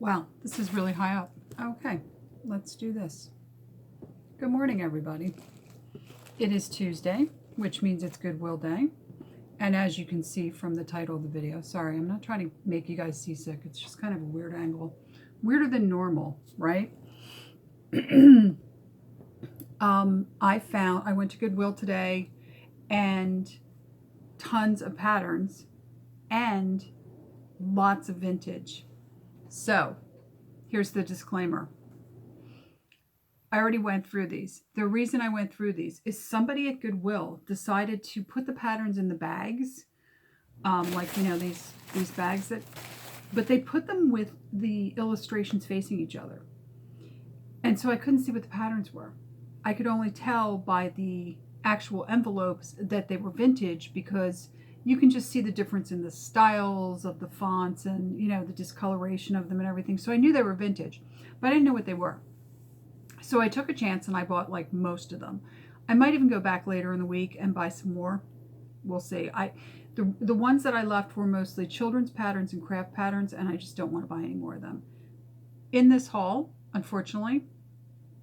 Wow, this is really high up. Okay, let's do this. Good morning, everybody. It is Tuesday, which means it's Goodwill Day. And as you can see from the title of the video, sorry, I'm not trying to make you guys seasick. It's just kind of a weird angle. Weirder than normal, right? I went to Goodwill today and tons of patterns and lots of vintage. So here's the disclaimer. I already went through these. The reason I went through these is somebody at Goodwill decided to put the patterns in the bags, like, you know, these bags but they put them with the illustrations facing each other. And so I couldn't see what the patterns were. I could only tell by the actual envelopes that they were vintage because you can just see the difference in the styles of the fonts and, you know, the discoloration of them and everything. So I knew they were vintage, but I didn't know what they were. So I took a chance and I bought like most of them. I might even go back later in the week and buy some more. We'll see. The ones that I left were mostly children's patterns and craft patterns, and I just don't want to buy any more of them. In this haul, unfortunately,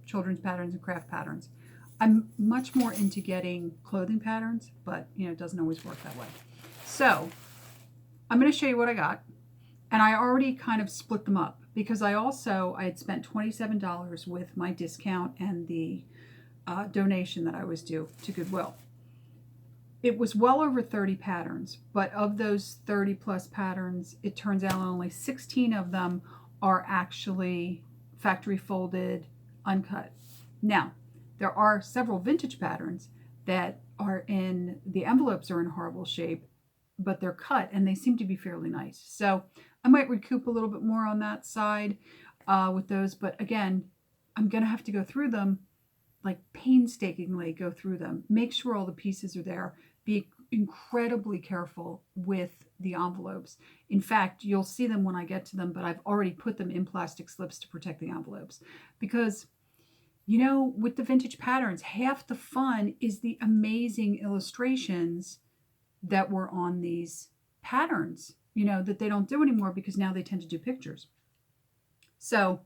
children's patterns and craft patterns. I'm much more into getting clothing patterns, but you know, it doesn't always work that way. So I'm going to show you what I got. And I already kind of split them up because I had spent $27 with my discount and the donation that I was due to Goodwill. It was well over 30 patterns, but of those 30 plus patterns, it turns out only 16 of them are actually factory folded, uncut. Now, there are several vintage patterns that are in, the envelopes are in horrible shape, but they're cut and they seem to be fairly nice. So I might recoup a little bit more on that side with those. But again, I'm going to have to go through them, like painstakingly go through them, make sure all the pieces are there, be incredibly careful with the envelopes. In fact, you'll see them when I get to them, but I've already put them in plastic slips to protect the envelopes because, you know, with the vintage patterns, half the fun is the amazing illustrations that were on these patterns, you know, that they don't do anymore because now they tend to do pictures. So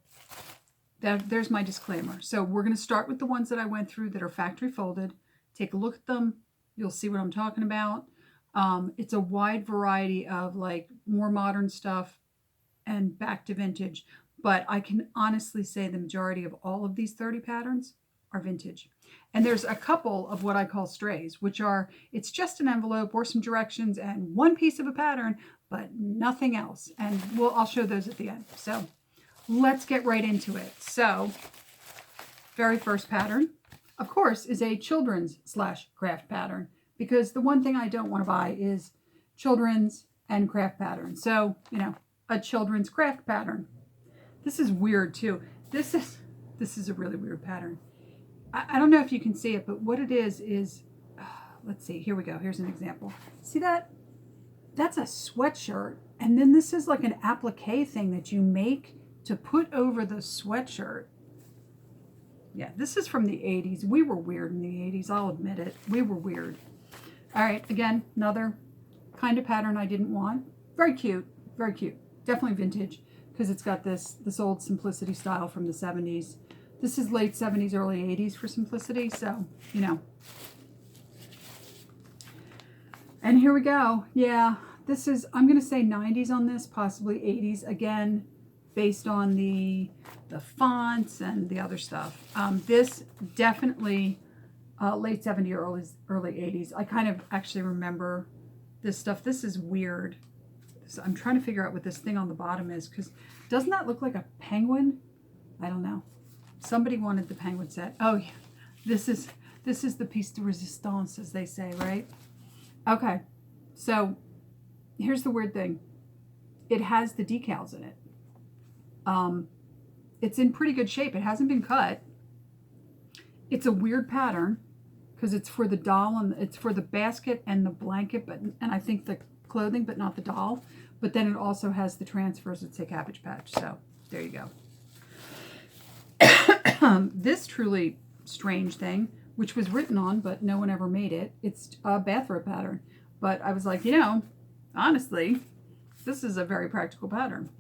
there's my disclaimer. So we're going to start with the ones that I went through that are factory folded. Take a look at them. You'll see what I'm talking about. It's a wide variety of like more modern stuff and back to vintage. But I can honestly say the majority of all of these 30 patterns are vintage. And there's a couple of what I call strays, which are, it's just an envelope or some directions and one piece of a pattern, but nothing else. And I'll show those at the end. So let's get right into it. So very first pattern, of course, is a children's / craft pattern, because the one thing I don't want to buy is children's and craft patterns. So, you know, a children's craft pattern. This is weird too. This is a really weird pattern. I don't know if you can see it, but what it is, let's see, here we go. Here's an example. See that? That's a sweatshirt. And then this is like an applique thing that you make to put over the sweatshirt. Yeah, this is from the 80s. We were weird in the 80s. I'll admit it. We were weird. All right, again, another kind of pattern I didn't want. Very cute. Very cute. Definitely vintage because it's got this old simplicity style from the 70s. This is late 70s, early 80s for simplicity, so, you know. And here we go. Yeah, this is, I'm going to say 90s on this, possibly 80s, again, based on the fonts and the other stuff. This definitely late 70s or early 80s. I kind of actually remember this stuff. This is weird. So I'm trying to figure out what this thing on the bottom is, because doesn't that look like a penguin? I don't know. Somebody wanted the penguin set. Oh yeah, this is the piece de resistance, as they say, right? Okay, so here's the weird thing. It has the decals in it. It's in pretty good shape. It hasn't been cut. It's a weird pattern because it's for the doll and it's for the basket and the blanket, and I think the clothing, but not the doll. But then it also has the transfers that say Cabbage Patch. So there you go. This truly strange thing, which was written on, but no one ever made it. It's a bathrobe pattern. But I was like, you know, honestly, this is a very practical pattern.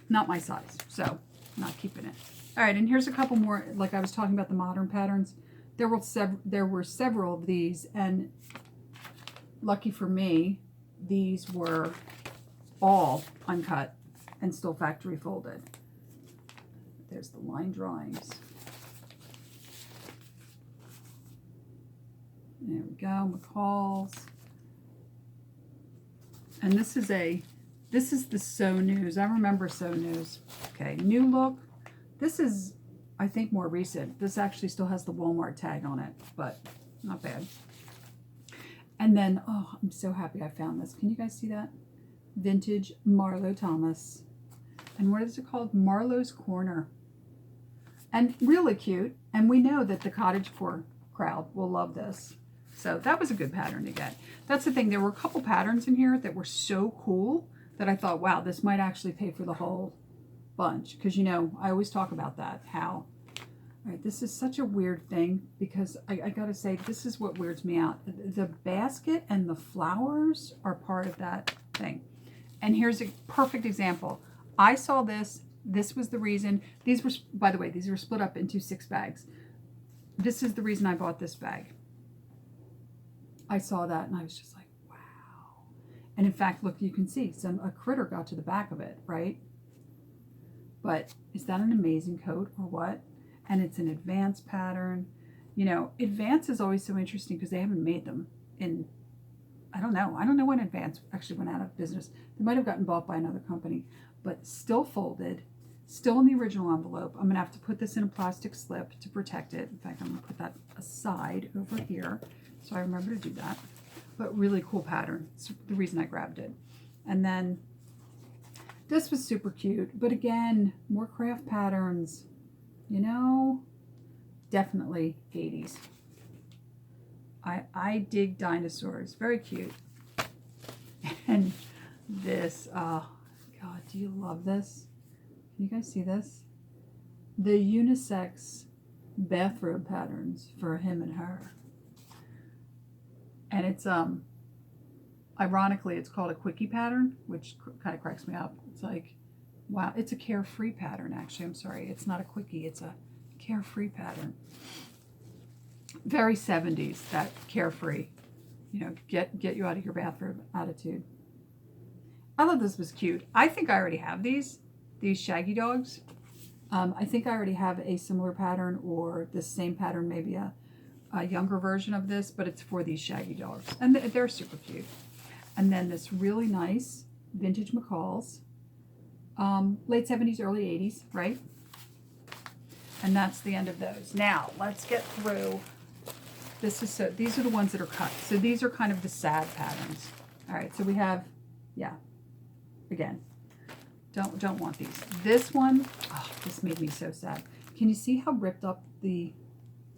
Not my size, so not keeping it. All right, and here's a couple more. Like I was talking about the modern patterns. There were several of these, and lucky for me, these were all uncut and still factory folded. There's the line drawings. There we go, McCall's. And this is the So News. I remember So News. Okay, new look. This is, I think, more recent. This actually still has the Walmart tag on it, but not bad. And then, oh, I'm so happy I found this. Can you guys see that? Vintage Marlo Thomas. And what is it called? Marlo's Corner. And really cute. And we know that the cottagecore crowd will love this. So that was a good pattern to get. That's the thing. There were a couple patterns in here that were so cool that I thought, wow, this might actually pay for the whole bunch. Because, you know, I always talk about that. How, all right, this is such a weird thing because I got to say, this is what weirds me out. The basket and the flowers are part of that thing. And here's a perfect example. I saw this. This was the reason. These were, by the way, these were split up into 6 bags. This is the reason I bought this bag. I saw that and I was just like, wow. And in fact, look, you can see a critter got to the back of it, right? But is that an amazing coat or what? And it's an advance pattern. You know, advance is always so interesting because they haven't made them in, I don't know when Advance actually went out of business. They might have gotten bought by another company, but still folded, still in the original envelope. I'm going to have to put this in a plastic slip to protect it. In fact, I'm going to put that aside over here so I remember to do that. But really cool pattern. It's the reason I grabbed it. And then this was super cute. But again, more craft patterns. You know, definitely 80s. I dig dinosaurs. Very cute. And this, God, do you love this? Can you guys see this? The unisex bathrobe patterns for him and her. And it's, ironically, it's called a quickie pattern, which kind of cracks me up. It's like, wow, it's a carefree pattern, actually. I'm sorry. It's not a quickie. It's a carefree pattern. Very 70s, that carefree, you know, get you out of your bathrobe attitude. I thought this was cute. I think I already have these shaggy dogs. I think I already have a similar pattern or the same pattern, maybe a younger version of this, but it's for these shaggy dogs. And they're super cute. And then this really nice vintage McCall's, late 70s, early 80s, right? And that's the end of those. Now, let's get through. These are the ones that are cut. So these are kind of the sad patterns. All right, so we have, yeah, again, don't want these. This one, oh, this made me so sad. Can you see how ripped up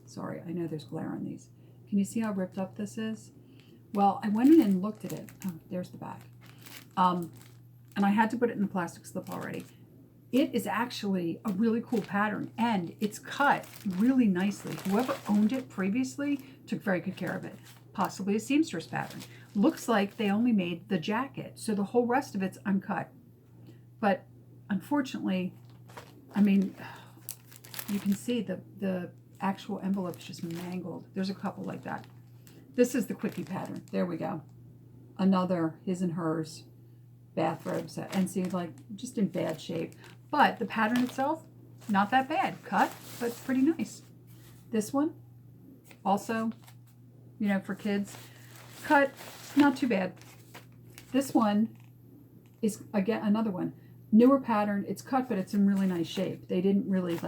sorry, I know there's glare on these. Can you see how ripped up this is? Well, I went in and looked at it. Oh, there's the back. And I had to put it in the plastic slip already. It is actually a really cool pattern, and it's cut really nicely. Whoever owned it previously took very good care of it. Possibly a seamstress pattern. Looks like they only made the jacket, so the whole rest of it's uncut. But unfortunately, I mean, you can see the actual envelope is just mangled. There's a couple like that. This is the quickie pattern. There we go. Another his and hers bathrobe set. And see, like, just in bad shape. But the pattern itself, not that bad. Cut, but pretty nice. This one, also, you know, for kids. Cut, not too bad. This one is, again, another one. Newer pattern. It's cut, but it's in really nice shape. They didn't really,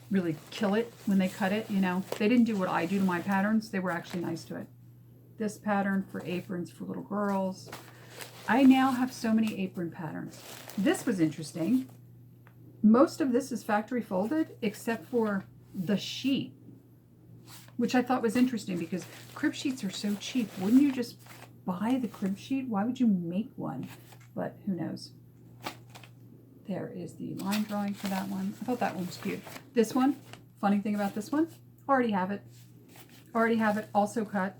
really kill it when they cut it, you know. They didn't do what I do to my patterns. They were actually nice to it. This pattern for aprons for little girls. I now have so many apron patterns. This was interesting. Most of this is factory folded except for the sheet, which I thought was interesting because crib sheets are so cheap. Wouldn't you just buy the crib sheet? Why would you make one? But who knows? There is the line drawing for that one. I thought that one was cute. This one, funny thing about this one, already have it. Already have it, also cut.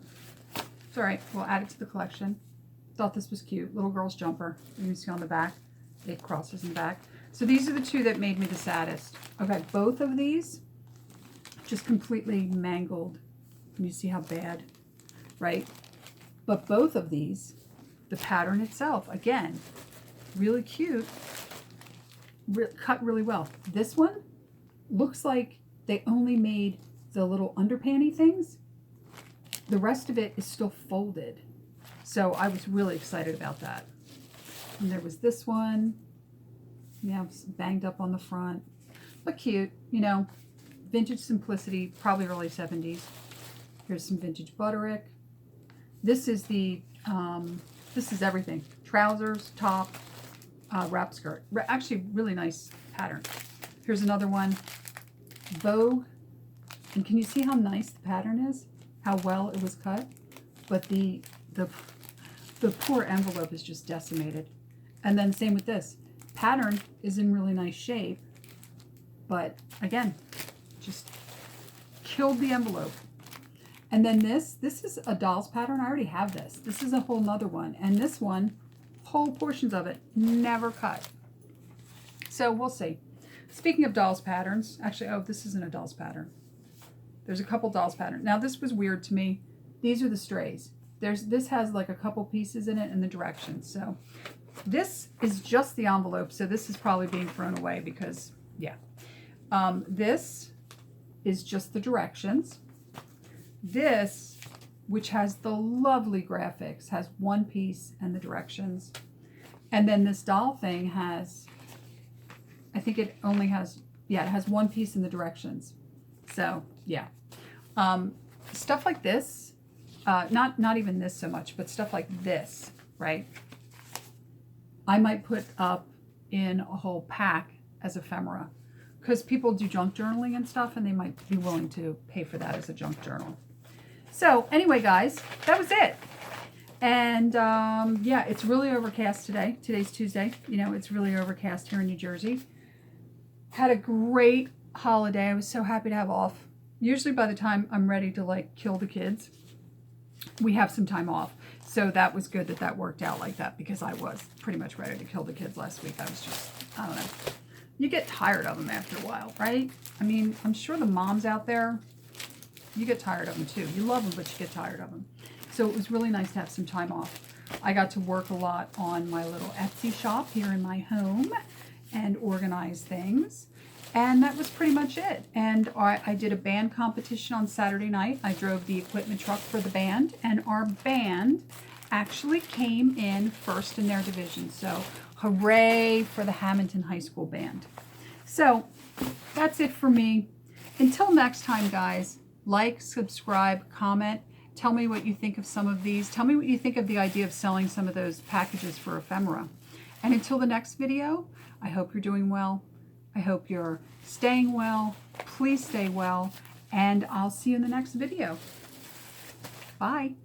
It's all right, we'll add it to the collection. Thought this was cute. Little girl's jumper. You can see on the back, it crosses in the back. So these are the two that made me the saddest. Okay, both of these just completely mangled. Can you see how bad, right? But both of these, the pattern itself, again, really cute, cut really well. This one looks like they only made the little underpanty things. The rest of it is still folded. So I was really excited about that. And there was this one. Yeah, banged up on the front. But cute, you know, vintage simplicity, probably early 70s. Here's some vintage Butterick. This is this is everything. Trousers, top, wrap skirt. Actually, really nice pattern. Here's another one. Vogue. And can you see how nice the pattern is? How well it was cut? But the poor envelope is just decimated. And then same with this. Pattern is in really nice shape. But again, just killed the envelope. And then this is a doll's pattern. I already have this. This is a whole nother one. And this one, whole portions of it, never cut. So we'll see. Speaking of doll's patterns, actually, oh, this isn't a doll's pattern. There's a couple doll's patterns. Now this was weird to me. These are the strays. This has like a couple pieces in it and the directions. So this is just the envelope. So this is probably being thrown away because, yeah. This is just the directions. This, which has the lovely graphics, has one piece and the directions. And then this doll thing has, I think it only has, yeah, it has one piece in the directions. So, yeah. Stuff like this, not even this so much, but stuff like this, right? I might put up in a whole pack as ephemera because people do junk journaling and stuff and they might be willing to pay for that as a junk journal. So anyway, guys, that was it. And yeah, it's really overcast today. Today's Tuesday. You know, it's really overcast here in New Jersey. Had a great holiday. I was so happy to have off. Usually by the time I'm ready to like kill the kids, we have some time off. So that was good that that worked out like that because I was pretty much ready to kill the kids last week. I was just, I don't know. You get tired of them after a while, right? I mean, I'm sure the moms out there, you get tired of them too. You love them, but you get tired of them. So it was really nice to have some time off. I got to work a lot on my little Etsy shop here in my home and organize things. And that was pretty much it. And I did a band competition on Saturday night. I drove the equipment truck for the band, and our band actually came in first in their division. So hooray for the Hamilton High School band. So that's it for me. Until next time, guys, like, subscribe, comment. Tell me what you think of some of these. Tell me what you think of the idea of selling some of those packages for ephemera. And until the next video, I hope you're doing well. I hope you're staying well. Please stay well. And I'll see you in the next video. Bye.